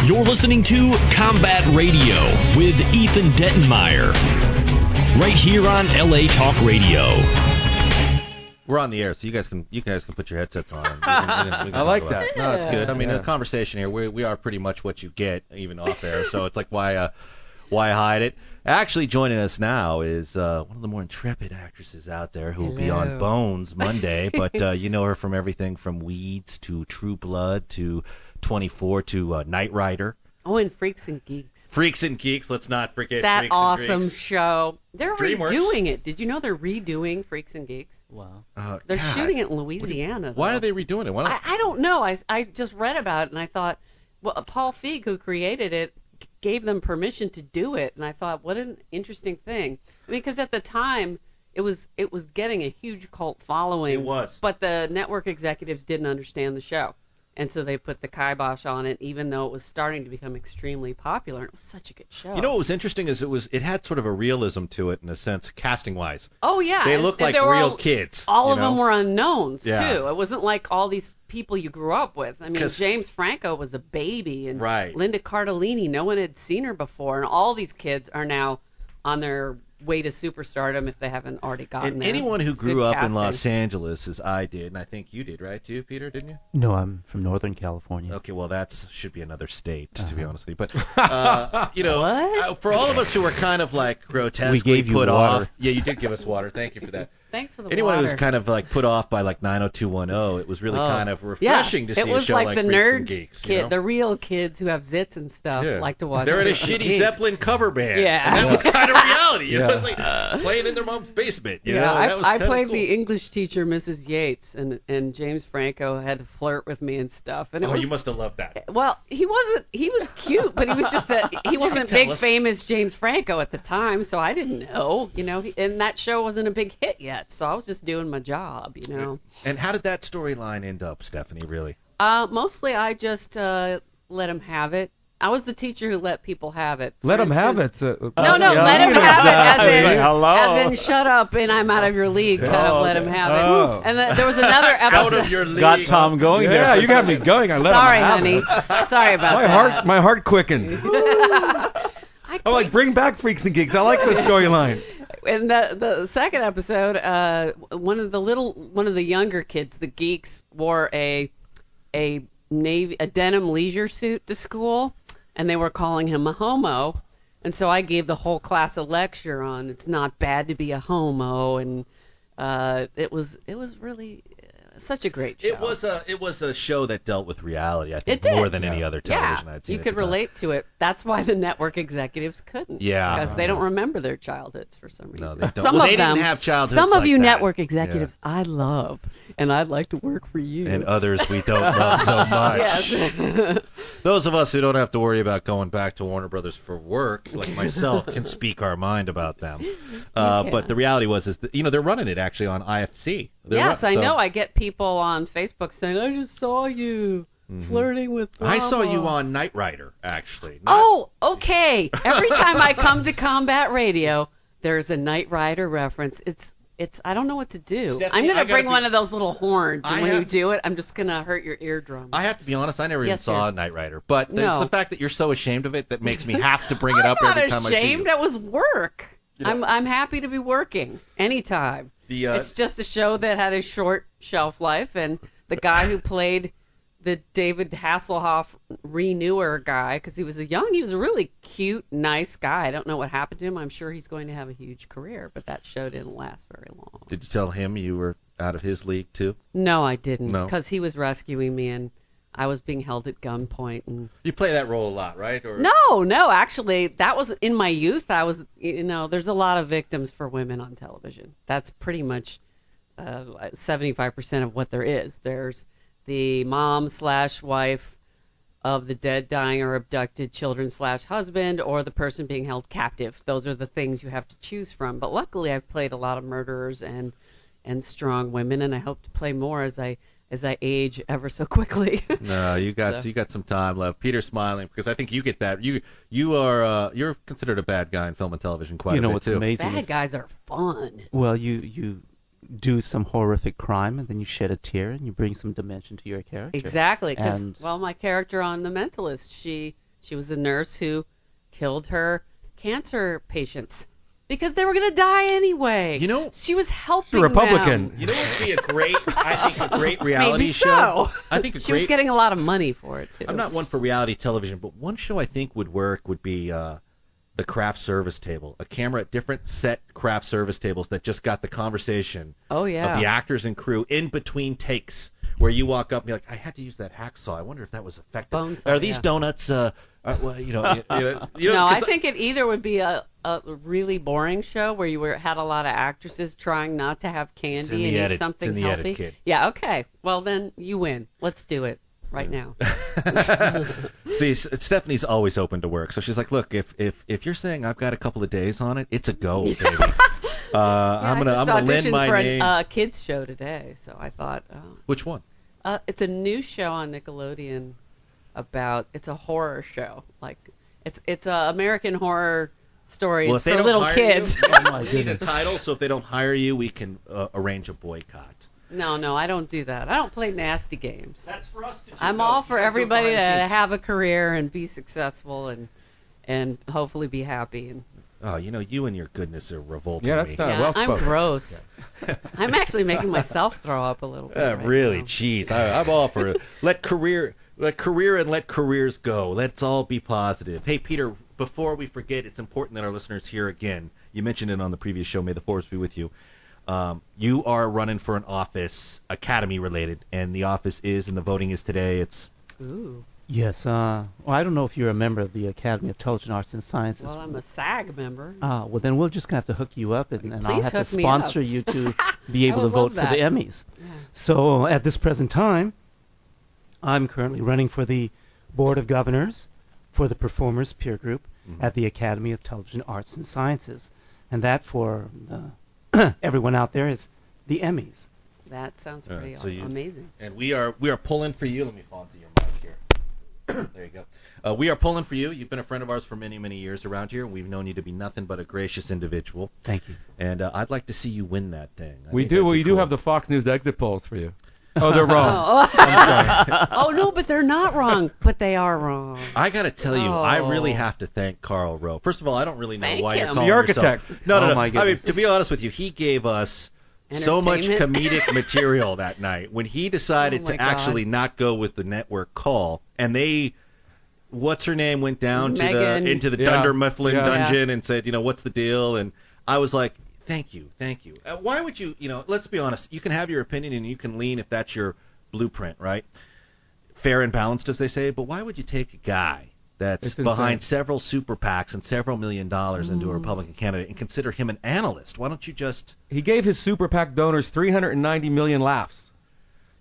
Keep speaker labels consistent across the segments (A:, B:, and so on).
A: You're listening to Combat Radio with Ethan Dettenmeyer, right here on LA Talk Radio.
B: We're on the air, so you guys can put your headsets on. We can
C: I like that.
B: No, it's good. I mean,
C: Yeah.
B: the conversation here, we are pretty much what you get, even off air. So it's like, why hide it? Actually, joining us now is one of the more intrepid actresses out there who will be on Bones Monday. But you know her from everything from Weeds to True Blood to 24 to Knight Rider.
D: Oh, and Freaks and Geeks.
B: Freaks and Geeks. Let's not forget
D: that
B: Freaks
D: awesome
B: and Geeks.
D: show. They're
B: DreamWorks.
D: redoing it. Did you know they're redoing Freaks and Geeks?
C: Wow.
D: They're
B: God.
D: shooting it in Louisiana.
B: Why
D: though.
B: are they redoing it? Why not?
D: I don't know. I just read about it and I thought, well, Paul Feig, who created it, gave them permission to do it, and I thought, what an interesting thing. I mean, because at the time, it was getting a huge cult following.
B: It was.
D: But the network executives didn't understand the show. And so they put the kibosh on it, even though it was starting to become extremely popular. And it was such a good show.
B: You know what was interesting is it had sort of a realism to it in a sense, casting-wise.
D: Oh, yeah.
B: They
D: and-
B: looked
D: and
B: like
D: they were
B: real kids.
D: All
B: you
D: of them
B: know?
D: were unknowns,
B: Yeah.
D: too. It wasn't like all these people you grew up with. I mean,
B: 'Cause-
D: James Franco was a baby, and
B: Right.
D: Linda Cardellini, no one had seen her before. And all these kids are now on their way to superstardom if they haven't already gotten
B: And
D: there.
B: anyone who
D: It's
B: grew
D: good
B: up in
D: casting.
B: Los Angeles, as I did, and I think you did, right, too, Peter, didn't you?
E: No, I'm from Northern California.
B: Okay, well, should be another state, to be
E: Uh-huh.
B: honest with you. But, you know,
D: What?
B: for all of us who were kind of like grotesquely
E: We gave you
B: put
E: water.
B: off. Yeah, you did give us water. Thank you for that.
D: Thanks for the
B: Anyone who was
D: water.
B: kind of like put off by like 90210, it was really kind of refreshing to see
D: it was
B: a show
D: like
B: like
D: the
B: Freaks
D: nerd
B: and Geeks.
D: kid,
B: you know?
D: the real kids who have zits and stuff
B: Yeah.
D: like to watch.
B: They're in a
D: Freaks and
B: shitty
D: Geeks.
B: Zeppelin cover band.
D: Yeah.
B: And that was kind of reality. You know?
C: Yeah.
B: It's like playing in their mom's basement. You
D: Yeah,
B: know? That was
D: I
B: kinda
D: played
B: cool.
D: the English teacher, Mrs. Yates, and James Franco had to flirt with me and stuff. And it
B: Oh,
D: was,
B: you must have loved that.
D: Well, he was cute, but he was just he wasn't
B: tell
D: big
B: us.
D: famous James Franco at the time, so I didn't know, and that show wasn't a big hit yet, so I was just doing my job, you know.
B: And how did that storyline end up, Stephanie, really?
D: Mostly I just let him have it. I was the teacher who let people have it.
C: Let
D: For
C: them have
D: instance-
C: it.
D: No,
C: Yeah,
D: let him
C: you know
D: have
C: that.
D: it
C: Like, hello.
D: as in shut up and I'm out of your league, kind of let him have it.
C: Oh.
D: And then there was another
B: Out
D: episode.
B: of your league.
E: Got Tom going
C: Yeah,
E: there.
C: you got me going. I let
D: Sorry,
C: them have
D: honey.
C: it.
D: Sorry about that.
C: My heart quickened. I'm like, bring back Freaks and Geeks. I like this storyline.
D: In the second episode, one of the younger kids, the geeks, wore a denim leisure suit to school, and they were calling him a homo. And so I gave the whole class a lecture on it's not bad to be a homo, and it was really such a great show.
B: It was a show that dealt with reality, I
D: It
B: think,
D: did.
B: more than any other television I'd seen.
D: You
B: at
D: could
B: the time.
D: relate to it. That's why the network executives couldn't.
B: Yeah.
D: Because they don't remember their childhoods for some reason.
B: No, they don't.
D: Some
B: Well,
D: of
B: they
D: them,
B: didn't have childhoods
D: some of
B: like
D: you
B: that.
D: network executives, I love, and I'd like to work for you.
B: And others we don't love so much.
D: Yes.
B: Those of us who don't have to worry about going back to Warner Brothers for work, like myself, can speak our mind about them. But the reality is that, they're running it actually on IFC.
D: Yes, I know. I get people on Facebook saying, I just saw you flirting with blah,
B: I saw
D: blah."
B: you on Knight Rider, actually.
D: Oh, okay. Every time I come to Combat Radio, there's a Knight Rider reference. It's I don't know what to do.
B: Stephanie,
D: I'm
B: I
D: going to
B: gotta
D: bring
B: be-
D: one of those little horns, and
B: I
D: when you
B: have-
D: do it, I'm just going to hurt your eardrum.
B: I have to be honest, I never even
D: Yes,
B: saw
D: sir.
B: Knight Rider. But it's
D: No.
B: the fact that you're so ashamed of it that makes me have to bring it up
D: I'm not
B: every time I see
D: ashamed.
B: you.
D: That was work.
B: You know-
D: I'm happy to be working anytime. It's just a show that had a short shelf life, and the guy who played the David Hasselhoff renewer guy, because he was a really cute, nice guy. I don't know what happened to him. I'm sure he's going to have a huge career, but that show didn't last very long.
B: Did you tell him you were out of his league, too?
D: No, I didn't,
B: No?
D: because he was rescuing me, and I was being held at gunpoint. And
B: You play that role a lot, right? Or
D: No, actually, that was in my youth. I was, there's a lot of victims for women on television. That's pretty much 75% of what there is. There's the mom/wife of the dead, dying, or abducted children/husband, or the person being held captive. Those are the things you have to choose from. But luckily, I've played a lot of murderers and strong women, and I hope to play more as I age ever so quickly.
B: No, you got some time left. Peter's smiling because I think you get that. You're considered a bad guy in film and television quite a bit
E: what's
B: too.
E: amazing
D: Bad
E: is,
D: guys are fun.
E: well, you do some horrific crime and then you shed a tear and you bring some dimension to your character.
D: Exactly, because
E: And-
D: my character on The Mentalist, she She was a nurse who killed her cancer patients because they were going to die anyway.
B: You know,
D: she was helping
C: she's a Republican.
D: them.
B: You know what would be a great reality
D: Maybe
B: show?
D: so.
B: I think
D: she was getting a lot of money for it, too.
B: I'm not one for reality television, but one show I think would work would be the craft service table. A camera at different set craft service tables that just got the conversation
D: of
B: the actors and crew in between takes, where you walk up and be like, I had to use that hacksaw. I wonder if that was effective.
D: Bonesaw,
B: Are these donuts? Well,
D: No, I think it either would be a really boring show where you had a lot of actresses trying not to have candy and eat something healthy.
B: Kid.
D: Yeah, okay. Well, then you win. Let's do it right now.
B: See, Stephanie's always open to work, so she's like, look, if you're saying I've got a couple of days on it, it's a go, baby. I'm gonna lend my name.
D: For a kids show today, so I thought.
B: Which one?
D: It's a new show on Nickelodeon it's a horror show. Like it's a American Horror Stories for little kids.
B: We need a title, so if they don't hire you, we can arrange a boycott.
D: No, I don't do that. I don't play nasty games.
B: That's for us to do.
D: I'm all for everybody to have a career and be successful and hopefully be happy. And
B: oh, you and your goodness are revolting
C: me. That's well spoken.
D: I'm gross. I'm actually making myself throw up a little bit.
B: Really?
D: Now.
B: Jeez, I'm all for it. Let career and let careers go. Let's all be positive. Hey, Peter, before we forget, it's important that our listeners hear again. You mentioned it on the previous show. May the force be with you. You are running for an office, academy related, and the office is, and the voting is today.
D: Ooh.
E: Yes. Well, I don't know if you're a member of the Academy of Intelligent Arts and Sciences.
D: Well, I'm a SAG member.
E: Well, then we'll just have to hook you up, and I'll have to
D: hook me
E: sponsor
D: up.
E: you to be able to vote for the Emmys.
D: Yeah.
E: So at this present time, I'm currently running for the Board of Governors for the Performers Peer Group at the Academy of Intelligent Arts and Sciences. And that for everyone out there is the Emmys.
D: That sounds pretty amazing.
B: And we are pulling for you. Let me fall into your mic here. There you go. We are pulling for you. You've been a friend of ours for many, many years around here. We've known you to be nothing but a gracious individual.
E: Thank you.
B: And I'd like to see you win that thing.
C: We do. Well, you do have the Fox News exit polls for you. Oh, they're wrong.
D: Oh, no, but they're not wrong. But they are wrong.
B: I got to tell you, I really have to thank Carl Rowe. First of all, I don't really know why you're calling
C: the architect.
B: yourself. No.
E: My goodness.
B: I mean, to be honest with you, he gave us so much comedic material that night when he decided to actually not go with the network call, and what's her name went down into the Dunder Mifflin dungeon and said, what's the deal? And I was like, thank you. Why would you, let's be honest, you can have your opinion and you can lean if that's your blueprint, right? Fair and balanced, as they say, but why would you take a guy that's behind several super PACs and several $1 million into a Republican candidate and consider him an analyst? Why don't you just...
C: He gave his super PAC donors 390 million laughs.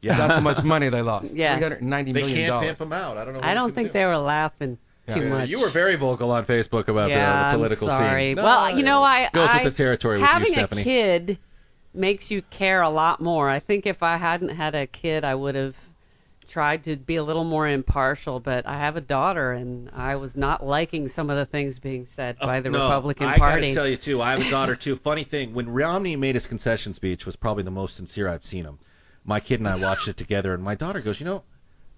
C: Yeah. That's how much money they lost.
D: Yes.
C: $390 million.
B: They can't pimp him out. I don't know what
D: I don't think they were laughing too much.
B: You were very vocal on Facebook about the political
D: I'm sorry.
B: scene.
D: No, well,
B: goes with the territory with you, Stephanie.
D: Having a kid makes you care a lot more. I think if I hadn't had a kid, I would have tried to be a little more impartial, but I have a daughter, and I was not liking some of the things being said by the Republican Party.
B: I got to tell you, too, I have a daughter, too. Funny thing, when Romney made his concession speech, was probably the most sincere I've seen him. My kid and I watched it together, and my daughter goes,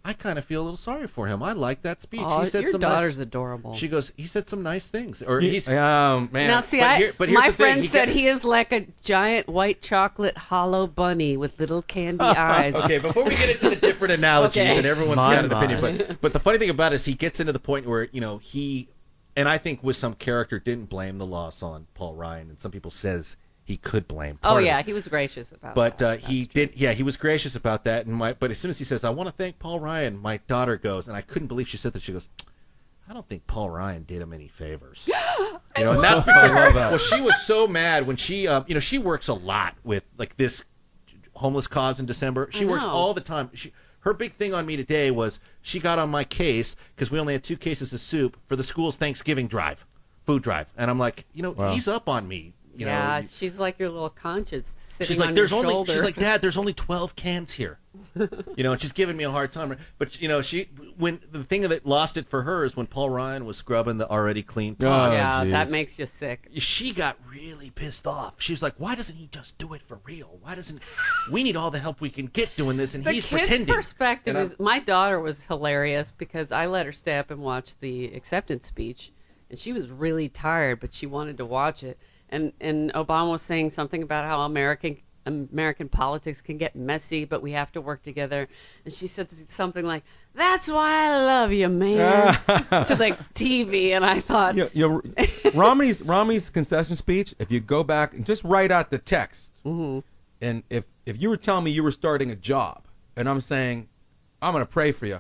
B: I kind of feel a little sorry for him. I like that speech.
D: Oh,
B: he said
D: your daughter's adorable.
B: She goes, he said some nice things. Or he's
C: man.
D: Now, see, my friend said he is like a giant white chocolate hollow bunny with little candy eyes.
B: Okay, before we get into the different analogies, and everyone's got an opinion, but the funny thing about it is he gets into the point where, he, and I think with some character, didn't blame the loss on Paul Ryan, and some people says he could blame.
D: He was gracious about that.
B: But he did, he was gracious about that. But as soon as he says, I want to thank Paul Ryan, my daughter goes, and I couldn't believe she said that. She goes, I don't think Paul Ryan did him any favors. And that's because, she was so mad when she, she works a lot with like this homeless cause in December. She works all the time. Her big thing on me today was she got on my case because we only had 2 cases of soup for the school's Thanksgiving food drive. And I'm like, he's up on me.
D: She's like your little conscience sitting
B: She's like,
D: on
B: there's
D: your
B: only.
D: shoulder.
B: She's like, Dad, there's only 12 cans here. And she's giving me a hard time. But when the thing that lost it for her is when Paul Ryan was scrubbing the already clean pots.
D: yeah,
C: geez.
D: that makes you sick.
B: She got really pissed off. She was like, why doesn't he just do it for real? We need all the help we can get doing this, and
D: The
B: he's
D: kid's
B: pretending.
D: perspective
B: And
D: is, my daughter was hilarious because I let her stay up and watch the acceptance speech, and she was really tired, but she wanted to watch it. And Obama was saying something about how American politics can get messy, but we have to work together. And she said something like, "That's why I love you, man," to the TV. And I thought,
C: Romney's concession speech, if you go back and just write out the text,
D: mm-hmm.
C: and if you were telling me you were starting a job, and I'm saying, I'm going to pray for you,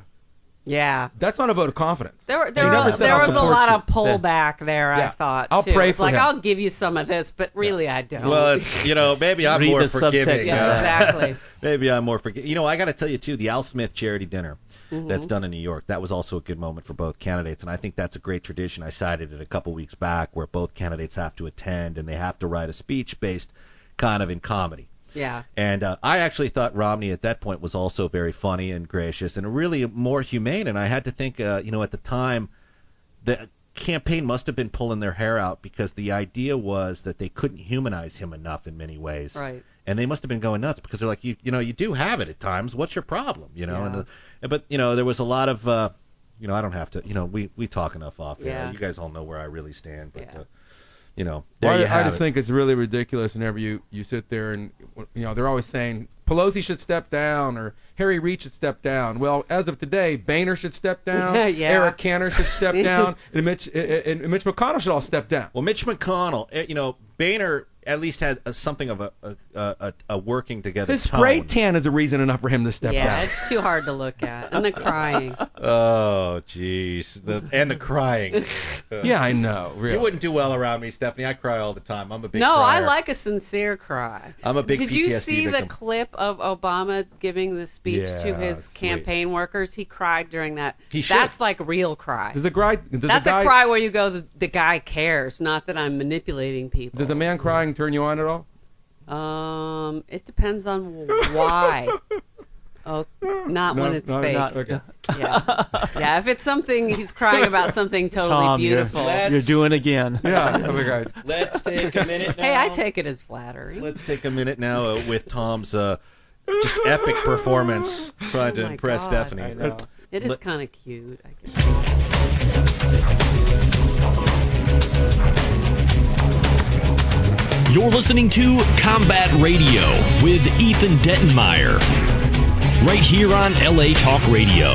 D: yeah.
C: that's not a vote of confidence.
D: There was
C: I'll
D: a
C: support
D: lot
C: you.
D: of pullback there,
C: Yeah.
D: I thought.
C: I'll
D: too.
C: pray
D: It's
C: for
D: like,
C: him.
D: I'll give you some of this, but really I don't.
B: Well, it's, maybe I'm
E: Read
B: more
E: the
B: forgiving.
E: subtext.
D: Yeah, exactly.
B: Maybe I'm more forgiving. I got to tell you, too, the Al Smith charity dinner that's done in New York, that was also a good moment for both candidates. And I think that's a great tradition. I cited it a couple weeks back where both candidates have to attend and they have to write a speech based kind of in comedy.
D: Yeah.
B: And I actually thought Romney at that point was also very funny and gracious and really more humane. And I had to think, at the time, the campaign must have been pulling their hair out because the idea was that they couldn't humanize him enough in many ways.
D: Right.
B: And they must have been going nuts because they're like, you do have it at times. What's your problem?
D: Yeah.
B: But there was a lot of, I don't have to, we talk enough off air.
D: Yeah.
B: You guys all know where I really stand. But,
D: Yeah.
B: there
C: Well,
B: you
C: I
B: have
C: just
B: it.
C: think it's really ridiculous whenever you sit there and, they're always saying Pelosi should step down or Harry Reid should step down. Well, as of today, Boehner should step down,
D: Yeah.
C: Eric Cantor should step down, and Mitch McConnell should all step down.
B: Well, Mitch McConnell, Boehner at least had something of a working together
C: His
B: tone.
C: spray tan is a reason enough for him to step
D: Yeah,
C: down.
D: it's too hard to look at. And the crying.
B: Oh, jeez. And the crying.
C: Yeah, I know. Really.
B: You wouldn't do well around me, Stephanie. I cry all the time. I'm a big
D: No, I
B: crier.
D: like a sincere cry.
B: I'm a big
D: Did
B: PTSD
D: you see
B: victim.
D: the clip of Obama giving the speech to
C: Yeah,
D: his
C: sweet.
D: campaign workers? He cried during that.
B: He should.
D: That's like real cry.
C: Does a guy?
D: That's a cry where you go, the guy cares, not that I'm manipulating people.
C: Does a man crying turn you on at all?
D: It depends on why. Oh, not when it's fake.
C: Okay.
D: Yeah. Yeah, if it's something he's crying about something totally
E: Tom,
D: beautiful.
E: you're doing again.
C: Yeah. Oh my God.
B: Let's take a minute now.
D: Hey, I take it as flattery.
B: Let's take a minute now with Tom's just epic performance trying to
D: Oh my
B: impress
D: God,
B: Stephanie.
D: I know. It is
B: Let-
D: kind of cute. I guess.
A: You're listening to Combat Radio with Ethan Dettenmeyer. Right here on LA Talk Radio.